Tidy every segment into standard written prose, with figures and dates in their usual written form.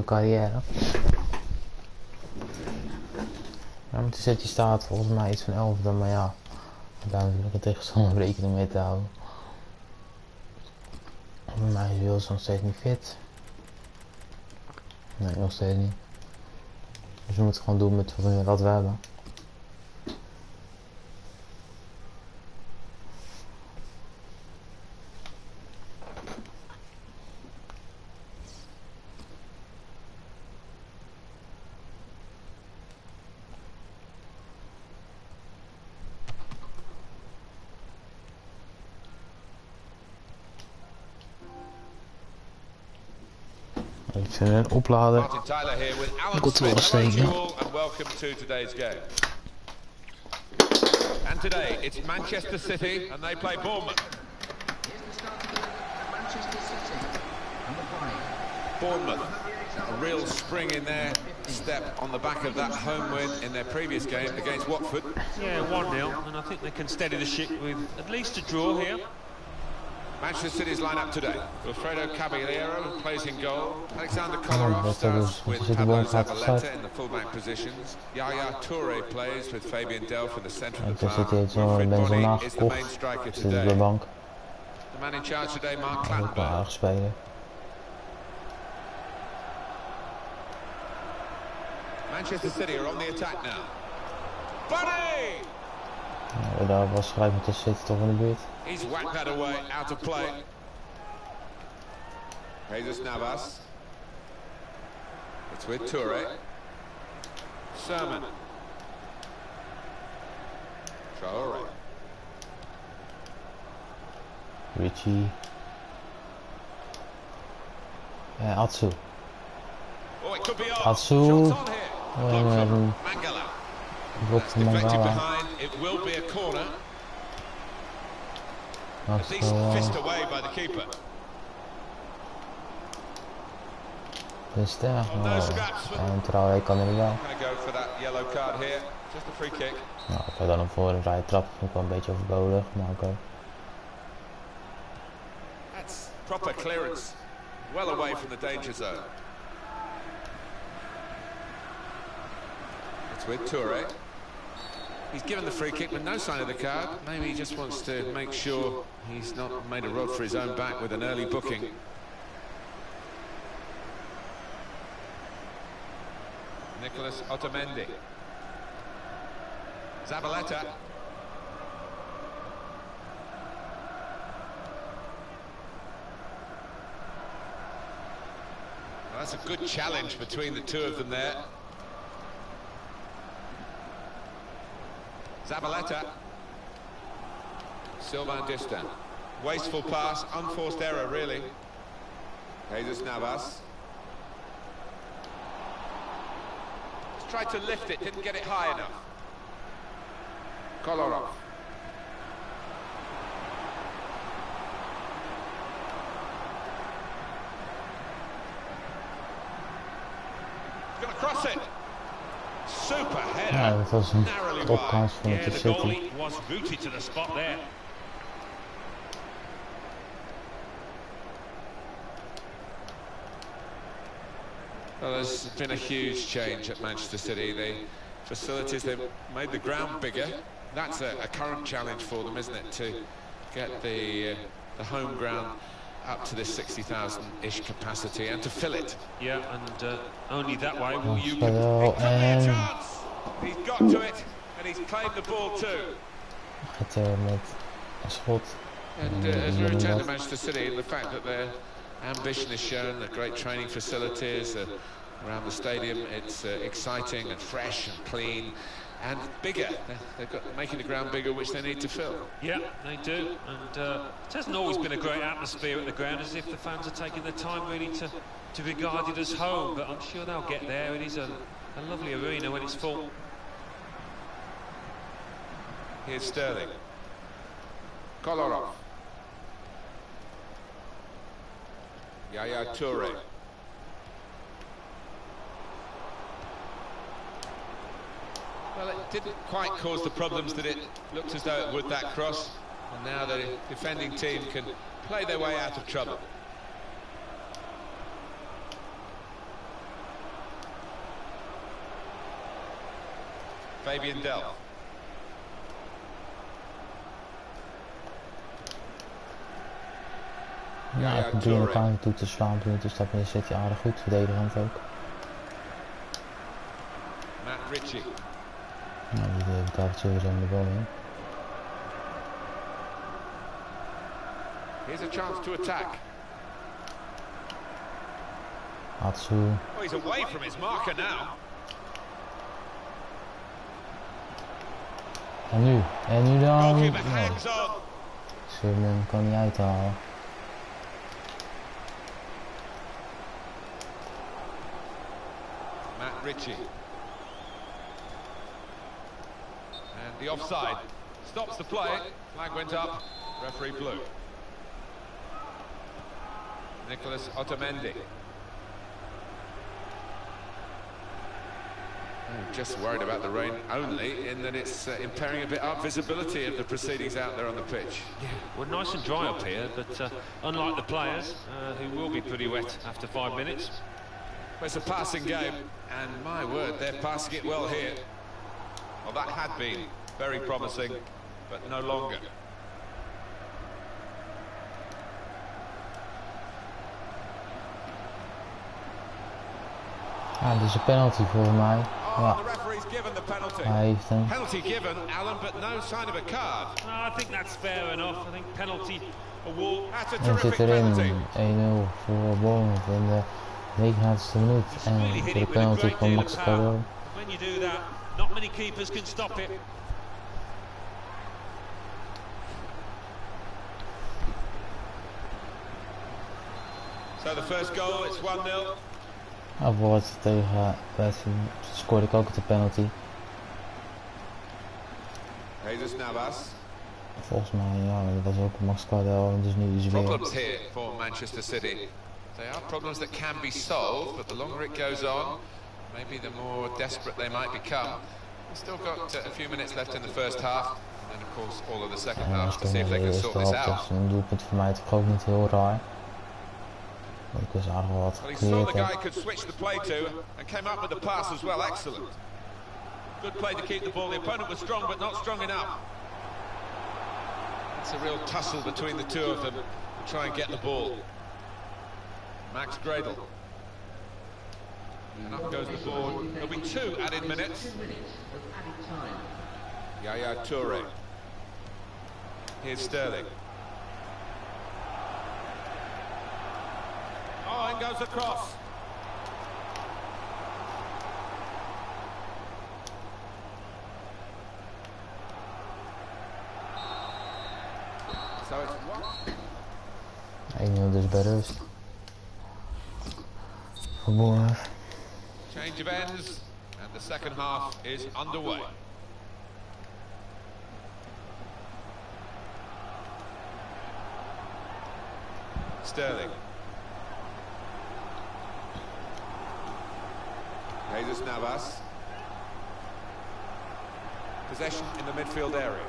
Carriere. Ja, maar de City staat volgens mij iets van 11e, maar ja, daar natuurlijk een tegenstander rekening mee te houden. Bij mij is Wilson nog steeds niet fit. Nee, nog steeds niet. Dus we moeten gewoon doen met wat we hebben. Ik vind een oplader. Goed te steken. And today it's Manchester City and they play Bournemouth. Bournemouth, a real spring in their step on the back of that home win in their previous game against Watford. Yeah, 1-0, and I think they can steady the ship with at least a draw here. Manchester City's lineup today. Wilfredo Carriere plays in goal. Alexander Kolarov starts with Pablo Zabaleta in the fullback positions. Yaya Toure plays with Fabian Delph in the centre of the park. Wilfried Bony is the main striker today. The man in charge today, Mark Clattenburg. Manchester City are on the attack now. Bunny! Daar was gelijk met de City toch in de buurt. He's whacked that away, out of play. Jesus Navas. It's with Toure. Sermon. Traore. Richie. Atsu. Oh, it could be on. Atsu. Mangala. Blokt van Mangala. It will be a corner. At least fist away by the keeper. Dus daar. En Traoré kan er wel. Go for that yellow card here. Just a free kick. Nou, ik ga dan hem voor een vrije trap. Vind ik wel een beetje overbodig, maar oké. That's proper clearance. Well away from the danger zone. It's with Toure. He's given the free kick with no sign of the card. Maybe he just wants to make sure he's not made a rod for his own back with an early booking. Nicholas Otamendi. Zabaleta. Well, that's a good challenge between the two of them there. Zabaleta. Sylvain Distin. Wasteful pass, unforced error really. Jesus Navas. Just tried to lift it, didn't get it high enough. Kolarov. He's going to cross it. Super header. Ja, dat was een topkans van de City. Was rooted to the spot there. Well, there's been a huge change at Manchester City. The facilities, they've made the ground bigger. That's a current challenge for them, isn't it, to get the home ground up to this 60,000-ish capacity and to fill it. Yeah, and only that way will you... He's got to it, and he's played the ball too. Met een schot. And as we return to Manchester City, the fact that their ambition is shown, the great training facilities around the stadium, it's exciting and fresh and clean and bigger. They've got making the ground bigger, which they need to fill. Yeah, they do. And it hasn't always been a great atmosphere at the ground, as if the fans are taking the time really to regard it as home. But I'm sure they'll get there. It is a lovely arena when it's full. Here's Sterling. Kolarov. Yaya Toure. Well, it didn't quite cause the problems that it looked as though it would, that cross. And now the defending team can play their way out of trouble. Fabian Delph. Nou, ik probeer de counter toe te slaan, dus dat zit hij aardig goed, verdedigend ook. Matt Ritchie. Nou, die heeft daar sowieso in de bal in. Here's a chance to attack. Hotspur. Oh, he's away from his marker now. En nu dan. Goalkeeper Nee. hangs on. Speelronde kan niet uithalen. Matt Ritchie. And the offside stops the play. Flag went up. Referee blew. Nicholas Otamendi. Just worried about the rain only, in that it's impairing a bit our visibility of the proceedings out there on the pitch. Yeah, we're nice and dry up here, but unlike the players, who will be pretty wet after 5 minutes. Well, it's a passing game, and my word, they're passing it well here. Well, that had been very promising, but no longer. Ja, dit is een penalty volgens mij. Ja. The referee's given the penalty. Hij heeft hem. Penalty given, Alan, but no sign of a card. I think that's fair enough. I think penalty award. That's a En terrific zit erin. penalty. 1-0 voor Bournemouth in de 89e minuut. En voor de penalty van Max Carriere. When you do that, not many keepers can stop it. So the first goal, it's 1-0. Nou, voor het tegen Western scoorde ik ook de penalty. Jesus Navas. Volgens mij, ja, dat was ook Max Carriere en dus nu is weer. Problems here for Manchester City. They are problems that can be solved, but the longer it goes on, maybe the more desperate they might become. We've still got a few minutes left in the first half, and of course all of the second half to see if they can sort this out. Dat is een doelpunt voor mij toch ook niet heel raar. Ik was aardig wel wat Well, he saw the gecreëerd. guy could switch the play to and came up with the pass as well. Excellent. Good play to keep the ball. The opponent was strong, but not strong enough. It's a real tussle between the two of them to try and get the ball. Max Gradle. And up goes the ball. There'll be 2 added minutes. Yaya Toure. Here's Sterling. Oh, in goes across. So it's what? 1-0 dus bij rust. Voor Bournemouth. Change of ends, and the second half is underway. Sterling. Jesus Navas. Possession in the midfield area.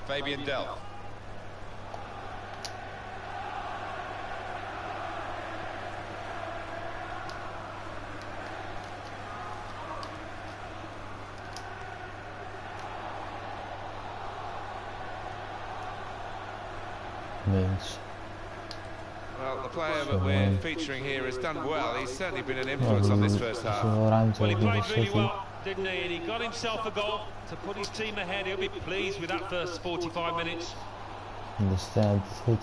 Fabian Delph. Well, the player that we're featuring here has done well. He's certainly been an influence on this first half. Well, he played really well, didn't he? And he got himself a goal to put his team ahead. He'll be pleased with that first 45 minutes. Understand, goed.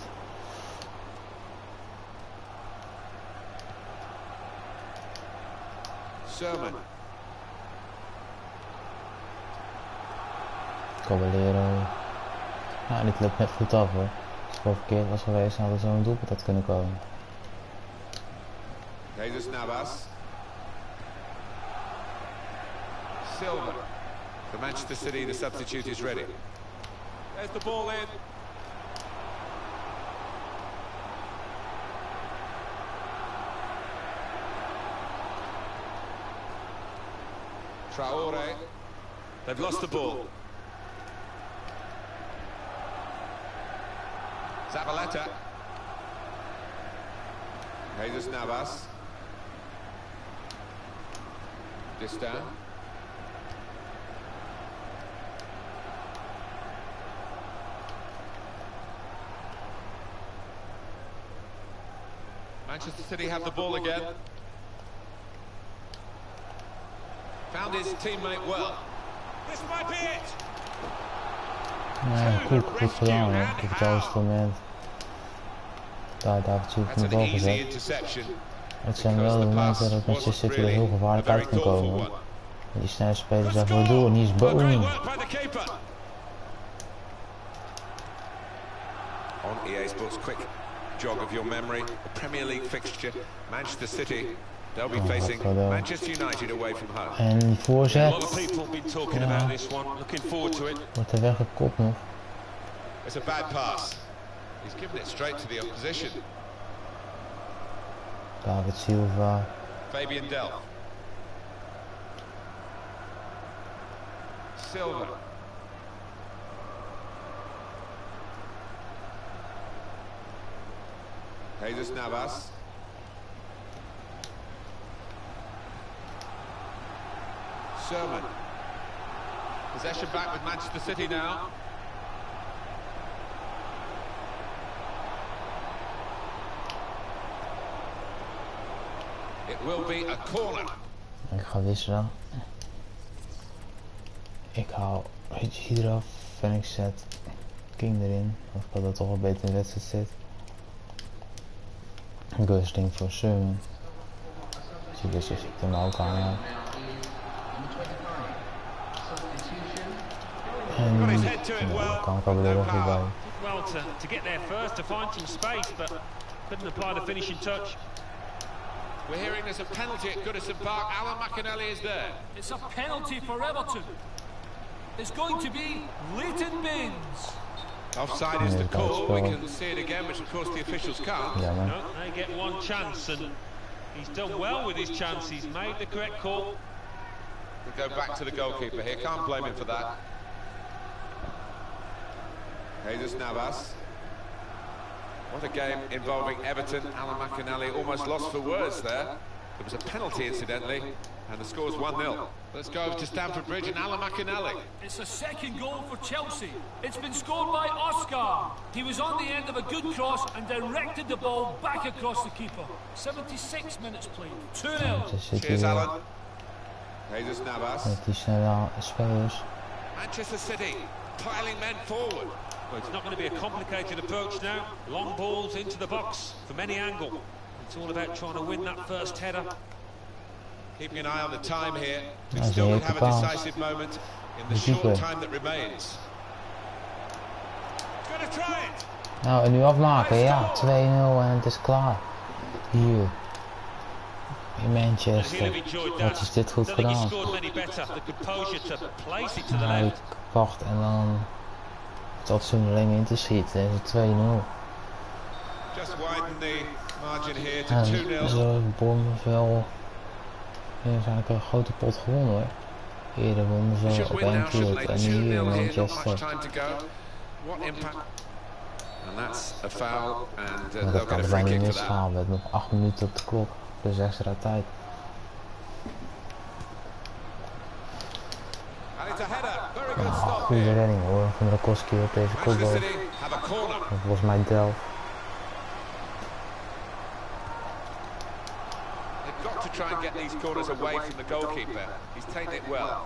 Sherman. Carriere. Nou, dit loopt net goed af hoor. Als het wel verkeerd was geweest, hadden zo'n doelpunt dat kunnen komen. Jesus Navas. Silva. For Manchester City, the substitute is ready. There's the ball in. Traore. They've lost the ball. Zabaleta. Jesus Navas. Dista. Manchester City have the ball again. Found his teammate well. This might be it. Nee, goed gedaan hoor. Op het juiste moment. Daar heeft hij het bal gezet. Het zijn wel de momenten dat Manchester City er heel gevaarlijk uit kan komen. En die snelle spelers daarvoor door. Niet is boom. On EA Sports quick jog of your memory, the Premier League fixture, Manchester City, they'll be facing Manchester United away from home. En die voorzet. Ja. Wordt er weggekopt nog. It's a bad pass. He's given it straight to the opposition. David Silva. Fabian Delph. Silva. Jesus Navas. Sherman. Possession back with Manchester City now. It will be a corner. Ik ga wisselen. Ik haal Richie eraf en ik zet King erin. Of ik had dat toch wel beter in de wedstrijd zit. Gusting voor Sherman. Zie je, ik hem ook aan. En nou, kan ik er nog bij. Well, to get there first, to find some space, but couldn't apply the finishing touch. We're hearing there's a penalty at Goodison Park. Alan McInally is there. It's a penalty for Everton. It's going to be Leighton Baines. Offside is the call. We can see it again, which of course the officials can't. Yeah, man. No, they get one chance, and he's done well with his chance. He's made the correct call. We go back to the goalkeeper here. Can't blame him for that. Jesus Navas. What a game involving Everton. Alan McInally almost lost for words there. There was a penalty, incidentally, and the score's 1-0. Let's go over to Stamford Bridge and Alan McInally. It's a second goal for Chelsea. It's been scored by Oscar. He was on the end of a good cross and directed the ball back across the keeper. 76 minutes played. 2-0. Cheers, Alan. Jesus Navas. Met die snelle spelers. Manchester City piling men forward. Well, it's not going to be a complicated approach now. Long balls into the box from any angle. It's all about trying to win that first header. Keeping an eye on the time here. We still could have a decisive moment in the short time that remains. Gonna try it. Nou, en nu afmaken, ja. 2-0 en het is klaar. Hier. In Manchester. Wat is dit goed gedaan? Nou, ik wacht en dan... Dat ze hem alleen in te schieten. En 2-0. Ja, zo Bournemouth wel... Ja, eigenlijk een grote pot gewonnen hoor. Eerder wonnen ze op Anfield en nu hier in Manchester. Maar dat kan er bijna niet misgaan. We hebben nog 8 minuten op de klok. Dus extra tijd. Nou, goede redding hoor, van Rakowski op deze kopbal. Volgens mij Delph. They've got to try and get these corners away from the goalkeeper. He's taken it well.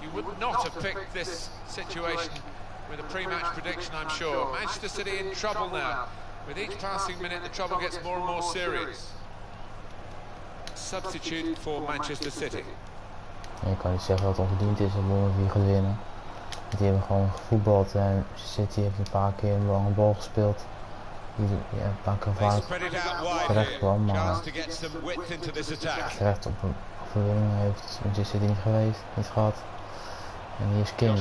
You would not have picked this situation with a pre-match prediction, I'm sure. Manchester City in trouble now. With each passing minute, the trouble gets more and more serious. Substitute for Manchester City. Ik kan niet zeggen dat het onverdiend is dat Bournemouth hier gaat winnen. Want die hebben gewoon gevoetbald en City heeft een paar keer een lange bal gespeeld. Die ja, een paar keer vaak terecht kwam, maar terecht op een overwinning heeft Manchester City niet geweest, niet gehad. En hier is King.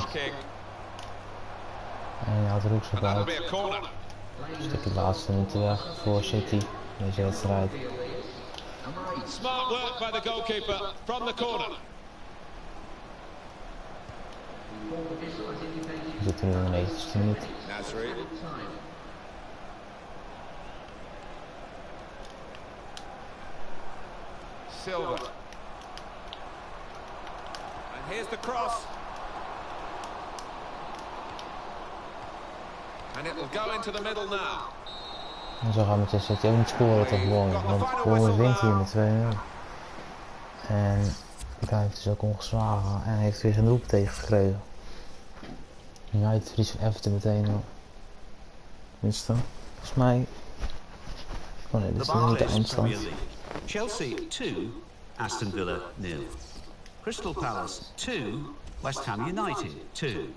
En hij had er ook zo bij. Een stukje laatste minuten weg voor City in deze wedstrijd. Smart work by the goalkeeper from the corner. We zitten nu in de 90ste minuut. Silva. And here's the cross. And it will go into the middle now. En zo gaan Manchester City ook niet scoren tegen Bournemouth, want Bournemouth wint hier met 2-0. En hij heeft dus ook ongeslagen en heeft weer zijn doelpunt tegengekregen. United verliest van Everton meteen. Tenminste, volgens mij. Oh nee, dit is niet de eindstand. Chelsea 2, Aston Villa 0. Crystal Palace 2, West Ham United 2.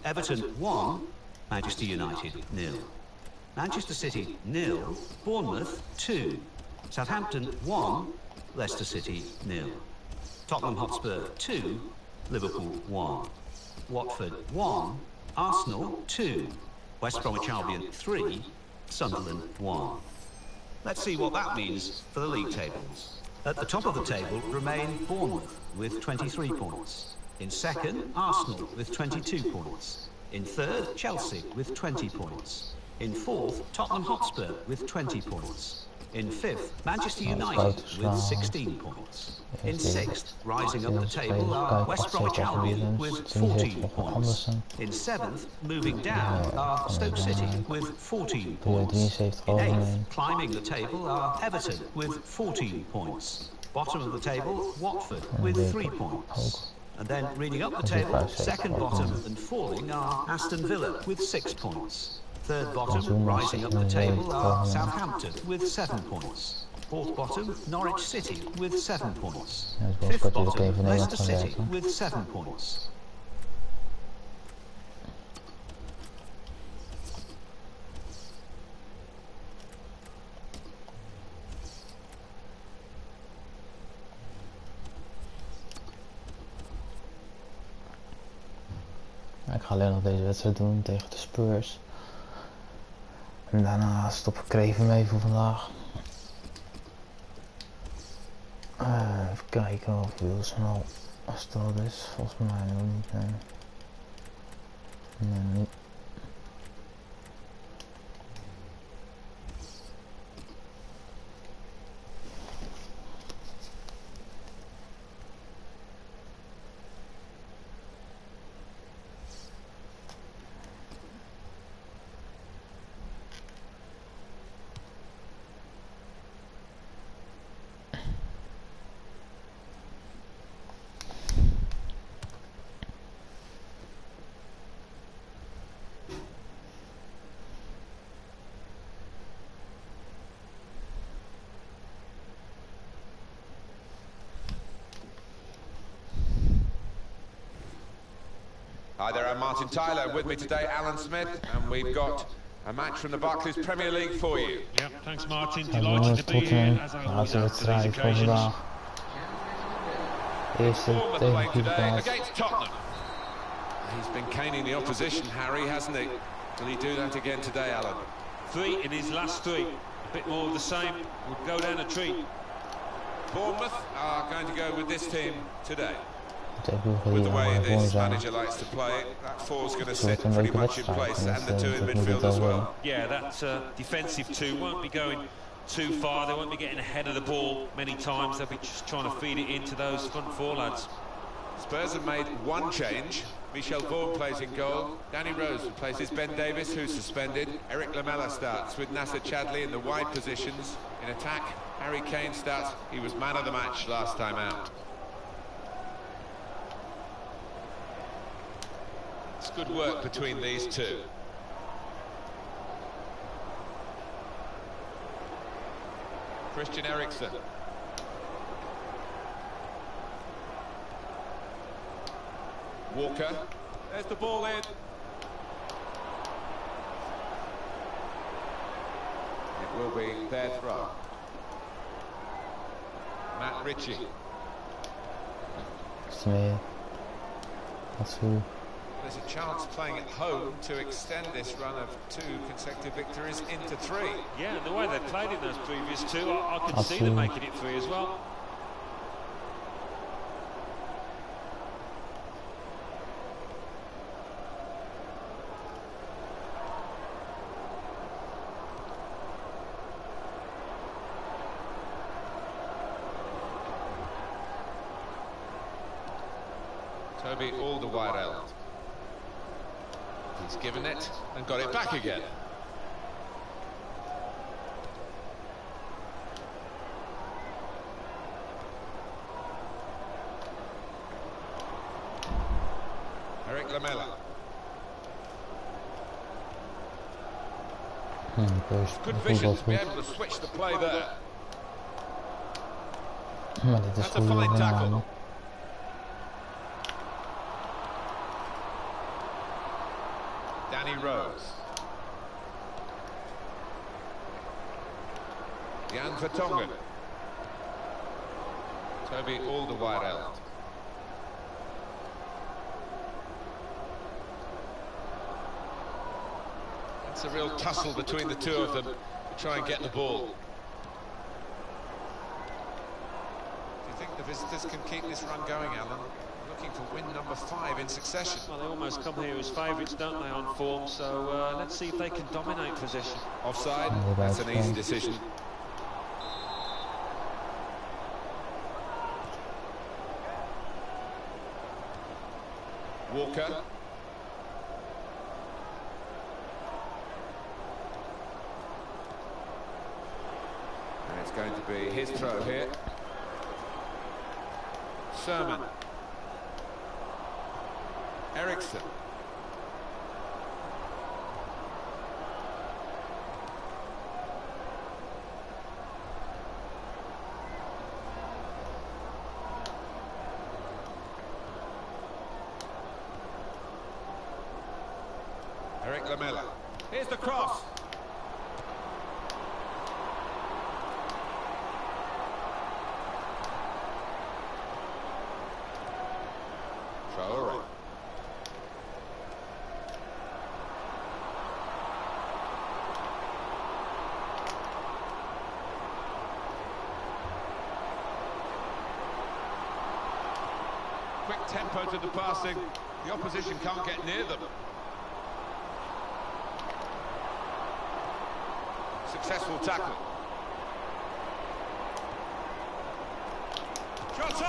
Everton 1, Manchester United 0. Manchester City 0, Bournemouth 2. Southampton 1, Leicester City 0. Tottenham Hotspur 2, Liverpool 1. Watford 1, Arsenal 2. West Bromwich Albion 3, Sunderland 1. Let's see what that means for the league tables. At the top of the table remain Bournemouth with 23 points. In second, Arsenal with 22 points. In third, Chelsea with 20 points. In fourth, Tottenham Hotspur with 20 points. In fifth, Manchester United with 16 points. In sixth, rising up the table are West Bromwich Albion with 14 points. In seventh, moving down are Stoke City with 14 points. In eighth, climbing the table are Everton with 14 points. Bottom of the table, Watford with 3 points. And then reading up the table, second bottom and falling are Aston Villa with 6 points. Third bottom, rising up the table, are Southampton with 7 points. Fourth bottom, Norwich City with 7 points. Fifth bottom, Leicester City with 7 points. Ik ga alleen nog deze wedstrijd doen tegen de Spurs. En daarna stop ik er even mee voor vandaag. Even kijken of heel snel als dat is. Volgens mij nog niet. Nee. Nee, niet. Hi there, I'm Martin Tyler. With me today, Alan Smith, and we've got a match from the Barclays Premier League for you. Yeah, thanks Martin. Delighted to be here as I always am for these occasions. Bournemouth playing today against Tottenham. He's been caning the opposition, Harry, hasn't he? Will he do that again today, Alan? 3 in his last 3. A bit more of the same. Would go down a treat. Bournemouth are going to go with this team today. With the way this manager likes to play, that 4's going to sit pretty much in place, and the 2 in midfield as well. Yeah, that defensive 2 won't be going too far. They won't be getting ahead of the ball many times. They'll be just trying to feed it into those front 4 lads. Spurs have made 1 change. Michel Vaughan plays in goal. Danny Rose replaces Ben Davis, who's suspended. Eric Lamela starts with Nasser Chadli in the wide positions. In attack, Harry Kane starts. He was man of the match last time out. It's good work between these 2. Christian Eriksen. Walker. There's the ball in. It will be their throw. Matt Ritchie. Smith. That's who. There's a chance playing at home to extend this run of 2 consecutive victories into 3. Yeah, and the way they played in those previous 2, I could see them making it 3 as well. Toby Alderweireld. He's given it and got it back again. Eric Lamela. Good vision to be able to switch the play there. That's a fine tackle. Danny Rose. Jan Vertonghen. Toby Alderweireld. It's a real tussle between the two of them to try and get the ball. Do you think the visitors can keep this run going, Alan? Looking for win number 5 in succession. Well, they almost come here as favourites, don't they, on form? So let's see if they can dominate possession. Offside, that's an easy decision. Walker. And it's going to be his throw here. Sermon. Eriksson. Eric Lamela. Here's the cross. Traore. Quick tempo to the passing. The opposition can't get near them. Successful tackle.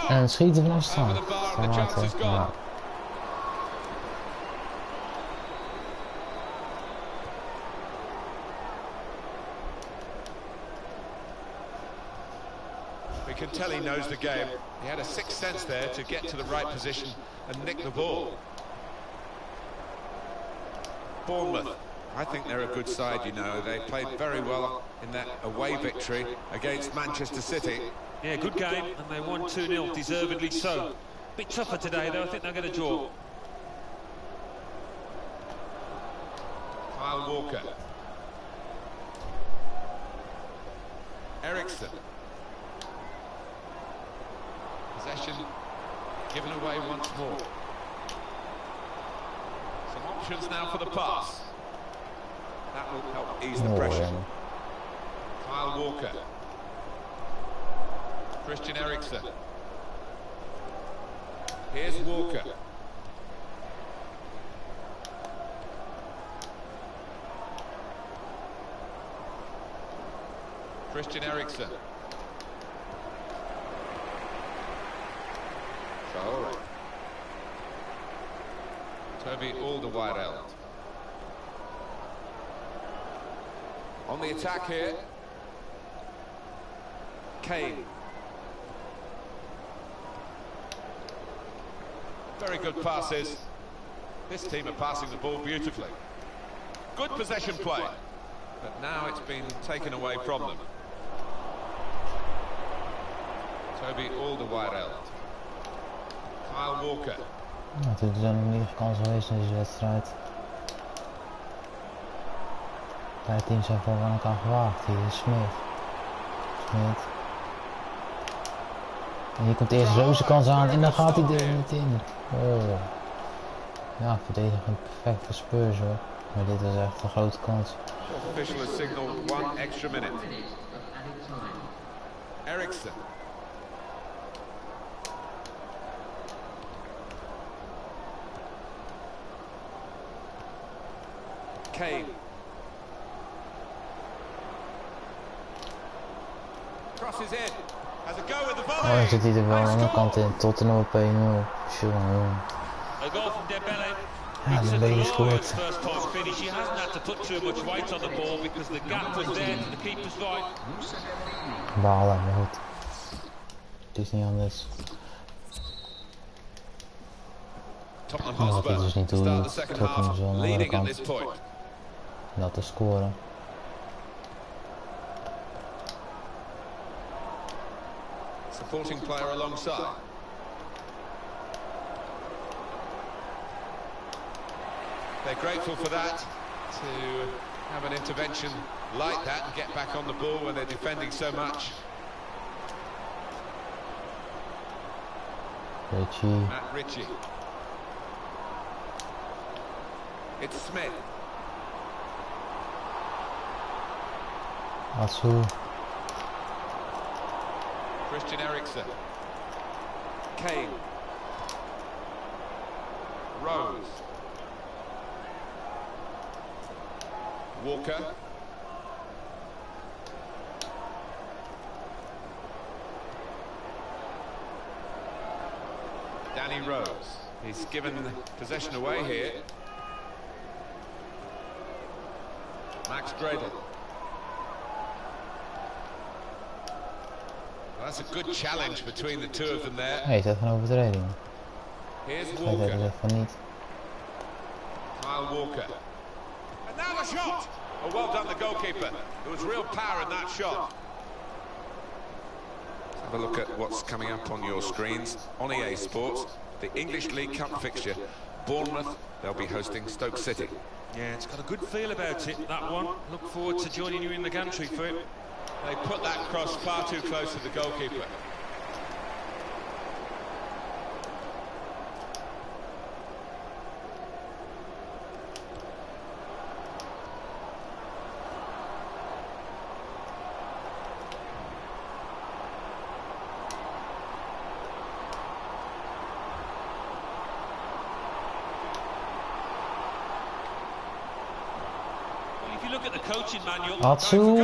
En schieten van afstand. Ja. We can tell he knows the game. He had a sixth sense there to get to the right position and nick the ball. Bournemouth. I think they're a good side, you know. They played very well in that away victory against Manchester City. Yeah, good game, and they won 2-0, deservedly so. Bit tougher today, though. I think they're going to draw. Kyle Walker. Eriksson. Possession given away once more. Some options now for the pass. That will help ease the pressure. Kyle Walker. Christian Eriksson. Here's Walker. Christian Eriksson. Traore. Toby Alderweireld. On the attack here. Kane. Very good passes. This team are passing the ball beautifully. Good possession play. But now it's been taken away from them. Toby Alderweireld. Kyle Walker. Natuurlijk zijn er meer kansen geweest in deze wedstrijd. Beide teams zijn gewoon aan elkaar gewaagd. Hier is Smith. En hier komt eerst Roze kans aan en dan gaat hij er niet in. Oh. Ja, verdedigend perfect voor Spurs hoor. Maar dit was echt een grote kans. Official has signaled 1 extra minute. Eriksson. Kane. Crosses in. Has a go with the volley. Oh, dan zit hij er wel aan de andere kant in. Tottenham op 1-0. Jongen. A goal from Dembele. Ja, It's a Dembele glorious scoort. first time finish. He hasn't had to put too much weight on the ball because the gap was there to the keeper's right. Balen, maar goed. Het is niet anders. Tottenham Dat Hotspur is dus niet start hoe the second Tottenham half zo aan de andere leading at this kant point. dat te scoren. Supporting player alongside. They're grateful for that, to have an intervention like that and get back on the ball when they're defending so much. Matt Ritchie. It's Smith. Atsu. Christian Eriksen. Kane. Rose. Walker. Danny Rose. He's given possession away here. Max Gradle. Well, that's a good challenge between the two of them there. Nee, is dat een overtreding? Here's Hij Walker. zegt van niet. Kyle Walker. And now the shot! Oh, well done, the goalkeeper. There was real power in that shot. Let's have a look at what's coming up on your screens. On EA Sports, the English League Cup fixture. Bournemouth, they'll be hosting Stoke City. Yeah, it's got a good feel about it, that one. Look forward to joining you in the gantry for it. They put that cross far too close to the goalkeeper. If you look at the coaching manual, Atsu!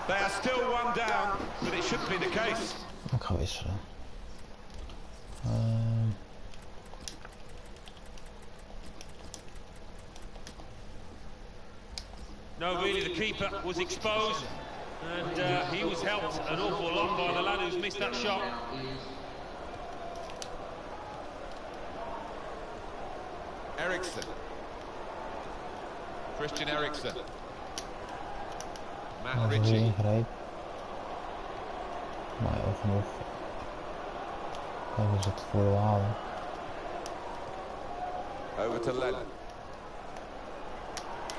They are still one down, but it shouldn't be the case. Ik ga wisselen. no, really, the keeper was exposed, and he was helped an awful lot by the lad who's missed that shot. Eriksen. Christian Eriksen. Matt Ritchie. Ingreep. Maar ook genoeg. Kijk eens het voordeel halen. Over to Lennon.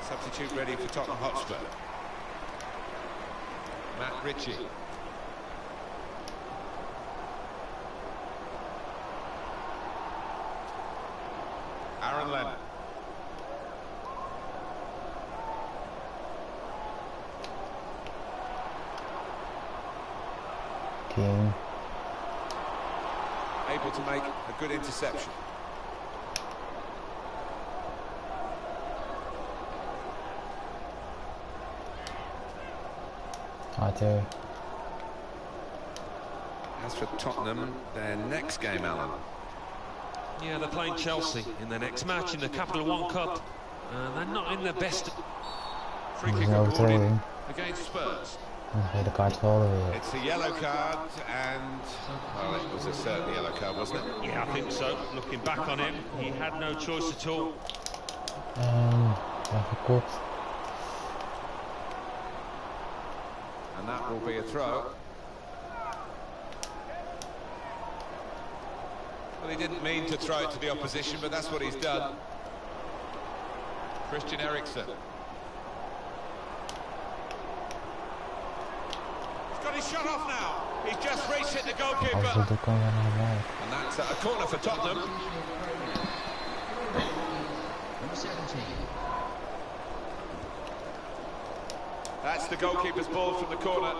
Substitute ready for Tottenham Hotspur. Matt Ritchie. Aaron Lennon. King. Able to make a good interception. Carriere. As for Tottenham, their next game, Alan. Yeah, they're playing Chelsea in their next match in the Capital One Cup. They're not in their best. Free kick Een overtreding. awarded against Spurs. Een gele kaart voor weer. It's a yellow card, and well, it was a certain yellow card, wasn't it? Yeah, I think so. Looking back on him, he had no choice at all. Ja, gekopt. And that will be a throw. Well, he didn't mean to throw it to the opposition, but that's what he's done. Christian Eriksen. He's got his shot off now. He's just reached it, the goalkeeper. And that's a corner for Tottenham. That's the goalkeeper's ball from the corner.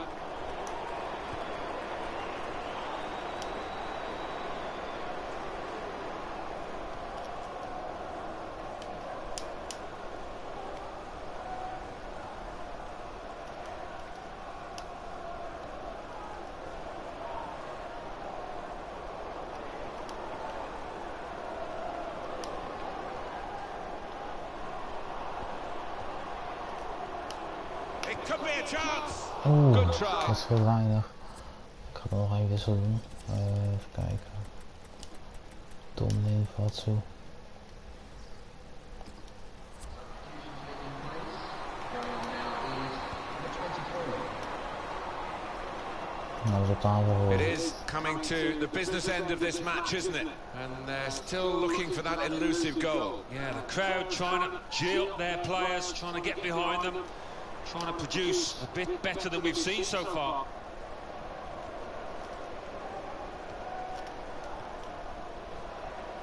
Oeh, dat is heel weinig. Ik ga er nog een wissel doen. Even kijken. Tom valt zo. It is coming to the business end of this match, isn't it? And they're still looking for that elusive goal. Yeah, the crowd trying to gee up their players, trying to get behind them, trying to produce a bit better than we've seen so far.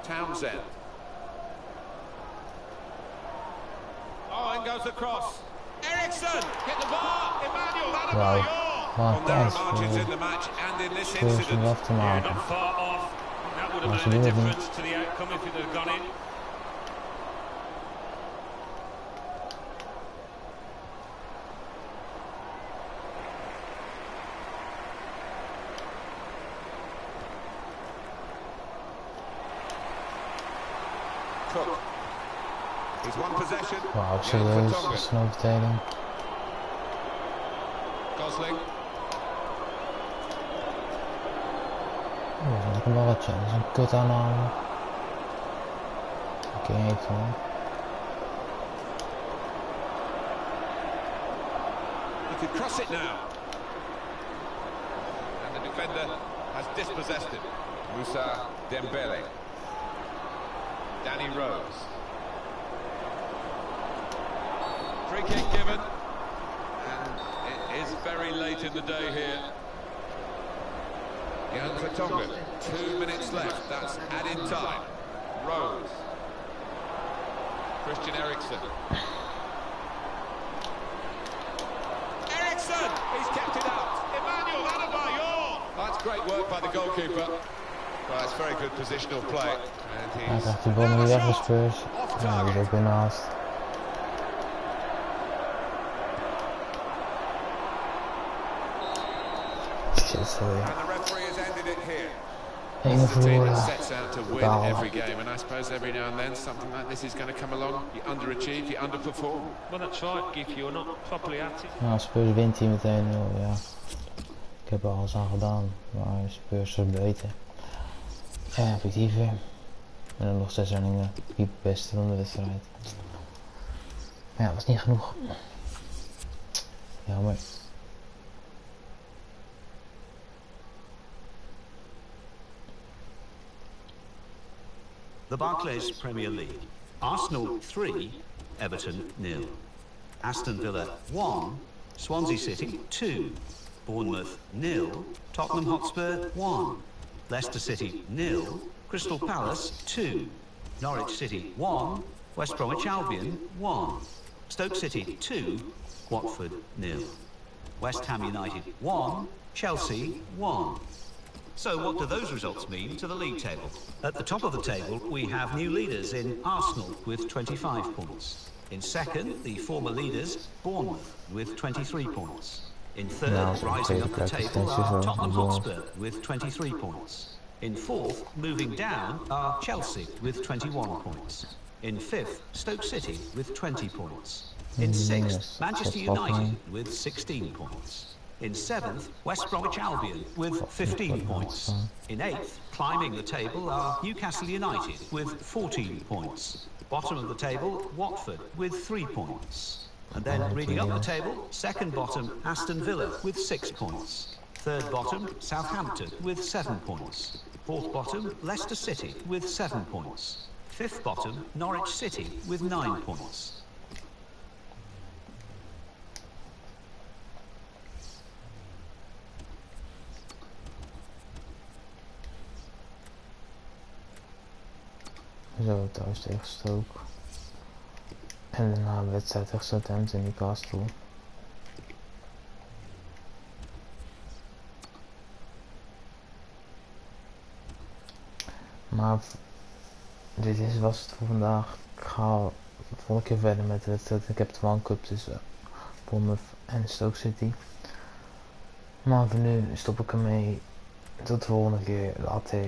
Townsend. Oh, in goes the cross. Ericsson hit the bar. Emmanuel, that'll be yours. Well, there are margins in the match and in this incident. Yeah, not far off. That would have made a difference to the outcome if it had gone in. Cook. He's one possession. Wow, serieus, snowverdeling. Gosling. Oh, dat is een balletje. Dat is een kut aanhouden. Oké, heeft hoor. He could cross it now. And the defender has dispossessed it. Moussa Dembele. Danny Rose. Free kick given. And it is very late in the day here. Jan Vertonghen, 2 minutes left, that's add-in time. Rose. Christian Eriksen. Eriksen! He's kept it out. Emmanuel Adebayor! That's great work by the goalkeeper. Well, it's very good positional play. And Hij krijgt die bal nu weg de Spurs. Ja, die is ook weer naast. Shit, sorry. Ene verloren. Sets out to win every game, and I suppose every now and then something like this is going to come along. You underachieve, you underperform. Well, that's right, Giff, you're not properly at it. Nou, Spurs wint hier meteen 0, ja. Ik heb er alles aan gedaan, maar Spurs is beter. Ja, effectiever. En dan nog 6 runningen. Niet het beste van de wedstrijd. Maar ja, dat was niet genoeg. Jammer. The Barclays Premier League. Arsenal 3, Everton 0. Aston Villa 1, Swansea City 2. Bournemouth 0, Tottenham Hotspur 1. Leicester City 0, Crystal Palace 2. Norwich City 1, West Bromwich Albion 1. Stoke City 2, Watford 0. West Ham United 1, Chelsea 1. So what do those results mean to the league table? At the top of the table, we have new leaders in Arsenal with 25 points. In second, the former leaders, Bournemouth, with 23 points. In third, rising up the table, are Tottenham Hotspur with 23 points. In fourth, moving down, are Chelsea with 21 points. In fifth, Stoke City with 20 points. In sixth, Manchester United with 16 points. In seventh, West Bromwich Albion with 15 points. In eighth, climbing the table, are Newcastle United with 14 points. Bottom of the table, Watford with 3 points. And then reading up the table, second bottom, Aston Villa with 6 points. Third bottom, Southampton with 7 points. Fourth bottom, Leicester City with 7 points. Fifth bottom, Norwich City with 9 points. Zo, thuis tegen Stoke. En daarna een wedstrijd tegen Southampton en Newcastle. Maar was het voor vandaag. Ik ga de volgende keer verder met de wedstrijd. Ik heb de One Cup tussen Bournemouth en Stoke City. Maar voor nu stop ik ermee. Tot de volgende keer. Later.